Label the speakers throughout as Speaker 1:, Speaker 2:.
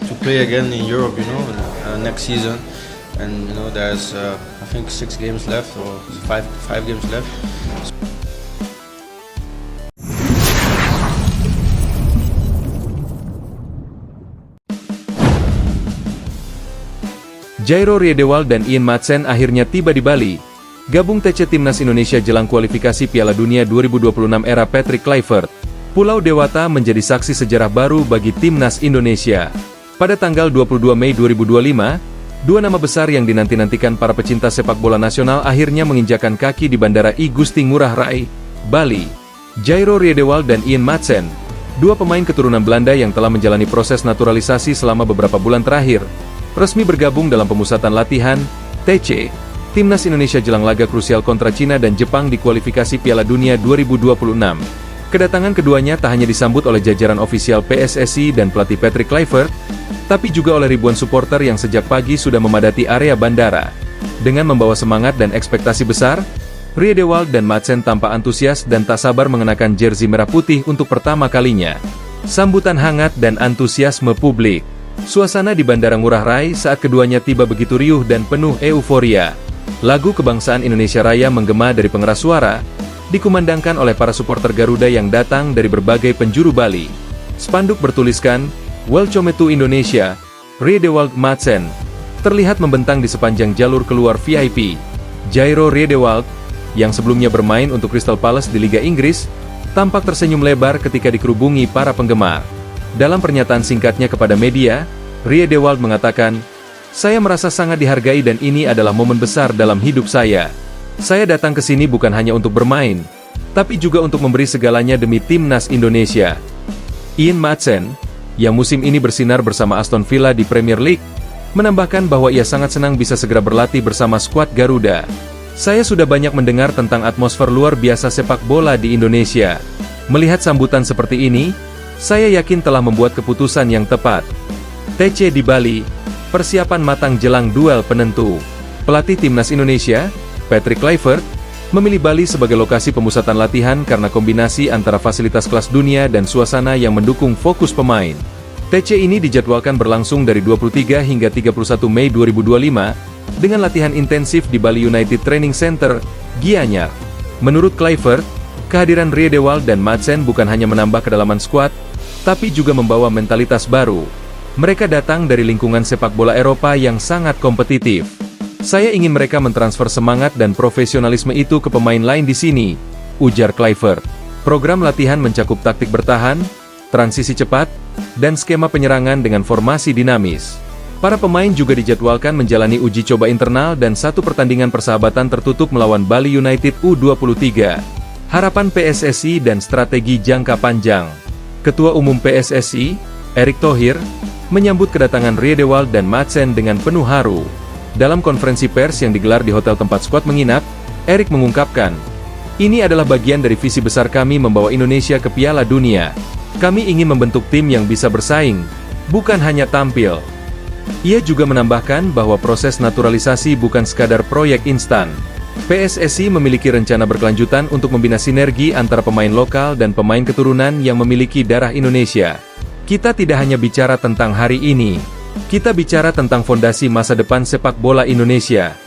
Speaker 1: to play again in Europe, next season. And there's I think 6 games left or five games left.
Speaker 2: Jairo Riedewald dan Ian Maatsen akhirnya tiba di Bali. Gabung TC Timnas Indonesia jelang kualifikasi Piala Dunia 2026 era Patrick Kluivert. Pulau Dewata menjadi saksi sejarah baru bagi Timnas Indonesia. Pada tanggal 22 Mei 2025, dua nama besar yang dinanti-nantikan para pecinta sepak bola nasional akhirnya menginjakan kaki di Bandara I Gusti Ngurah Rai, Bali. Jairo Riedewald dan Ian Maatsen, dua pemain keturunan Belanda yang telah menjalani proses naturalisasi selama beberapa bulan terakhir, resmi bergabung dalam pemusatan latihan, TC, Timnas Indonesia jelang laga krusial kontra Cina dan Jepang di kualifikasi Piala Dunia 2026. Kedatangan keduanya tak hanya disambut oleh jajaran ofisial PSSI dan pelatih Patrick Kluivert, tapi juga oleh ribuan supporter yang sejak pagi sudah memadati area bandara. Dengan membawa semangat dan ekspektasi besar, Riedewald dan Maatsen tampak antusias dan tak sabar mengenakan jersey merah putih untuk pertama kalinya. Sambutan hangat dan antusiasme publik. Suasana di Bandara Ngurah Rai saat keduanya tiba begitu riuh dan penuh euforia. Lagu Kebangsaan Indonesia Raya menggema dari pengeras suara, dikumandangkan oleh para supporter Garuda yang datang dari berbagai penjuru Bali. Spanduk bertuliskan, Welcome to Indonesia, Riedewald Maatsen, terlihat membentang di sepanjang jalur keluar VIP. Jairo Riedewald, yang sebelumnya bermain untuk Crystal Palace di Liga Inggris, tampak tersenyum lebar ketika dikerubungi para penggemar. Dalam pernyataan singkatnya kepada media, Riedewald mengatakan, "Saya merasa sangat dihargai dan ini adalah momen besar dalam hidup saya. Saya datang ke sini bukan hanya untuk bermain, tapi juga untuk memberi segalanya demi Timnas Indonesia." Ian Maatsen, yang musim ini bersinar bersama Aston Villa di Premier League, menambahkan bahwa ia sangat senang bisa segera berlatih bersama skuad Garuda. "Saya sudah banyak mendengar tentang atmosfer luar biasa sepak bola di Indonesia. Melihat sambutan seperti ini, saya yakin telah membuat keputusan yang tepat." TC di Bali, persiapan matang jelang duel penentu. Pelatih Timnas Indonesia, Patrick Kluivert, memilih Bali sebagai lokasi pemusatan latihan karena kombinasi antara fasilitas kelas dunia dan suasana yang mendukung fokus pemain. TC ini dijadwalkan berlangsung dari 23 hingga 31 Mei 2025, dengan latihan intensif di Bali United Training Center, Gianyar. Menurut Kluivert, kehadiran Riedewald dan Maatsen bukan hanya menambah kedalaman skuad, tapi juga membawa mentalitas baru. Mereka datang dari lingkungan sepak bola Eropa yang sangat kompetitif. "Saya ingin mereka mentransfer semangat dan profesionalisme itu ke pemain lain di sini," ujar Kluivert. Program latihan mencakup taktik bertahan, transisi cepat, dan skema penyerangan dengan formasi dinamis. Para pemain juga dijadwalkan menjalani uji coba internal dan satu pertandingan persahabatan tertutup melawan Bali United U23. Harapan PSSI dan strategi jangka panjang. Ketua Umum PSSI, Erick Thohir, menyambut kedatangan Riedewald dan Maatsen dengan penuh haru. Dalam konferensi pers yang digelar di hotel tempat skuad menginap, Erick mengungkapkan, "Ini adalah bagian dari visi besar kami membawa Indonesia ke Piala Dunia. Kami ingin membentuk tim yang bisa bersaing, bukan hanya tampil." Ia juga menambahkan bahwa proses naturalisasi bukan sekadar proyek instan. PSSI memiliki rencana berkelanjutan untuk membina sinergi antara pemain lokal dan pemain keturunan yang memiliki darah Indonesia. "Kita tidak hanya bicara tentang hari ini. Kita bicara tentang fondasi masa depan sepak bola Indonesia.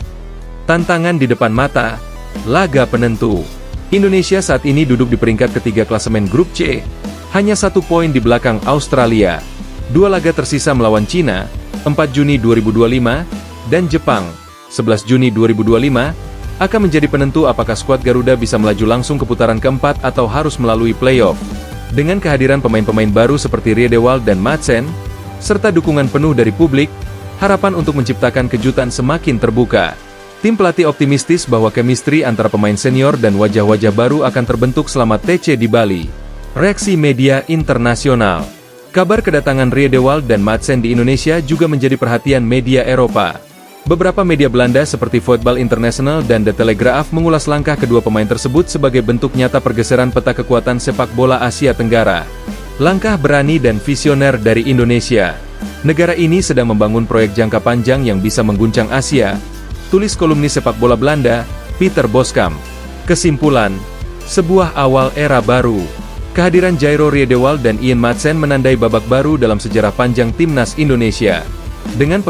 Speaker 2: Tantangan di depan mata, laga penentu." Indonesia saat ini duduk di peringkat ketiga klasemen grup C, hanya 1 poin di belakang Australia. 2 laga tersisa melawan Cina, 4 Juni 2025, dan Jepang, 11 Juni 2025, akan menjadi penentu apakah skuad Garuda bisa melaju langsung ke putaran keempat atau harus melalui playoff. Dengan kehadiran pemain-pemain baru seperti Riedewald dan Maatsen, serta dukungan penuh dari publik, harapan untuk menciptakan kejutan semakin terbuka. Tim pelatih optimistis bahwa chemistry antara pemain senior dan wajah-wajah baru akan terbentuk selama TC di Bali. Reaksi media internasional. Kabar kedatangan Riedewald dan Maatsen di Indonesia juga menjadi perhatian media Eropa. Beberapa media Belanda seperti Voetbal International dan The Telegraph mengulas langkah kedua pemain tersebut sebagai bentuk nyata pergeseran peta kekuatan sepak bola Asia Tenggara. Langkah berani dan visioner dari Indonesia. Negara ini sedang membangun proyek jangka panjang yang bisa mengguncang Asia, tulis kolumnis sepak bola Belanda, Peter Boskamp. Kesimpulan, sebuah awal era baru. Kehadiran Jairo Riedewald dan Ian Madsen menandai babak baru dalam sejarah panjang timnas Indonesia. Dengan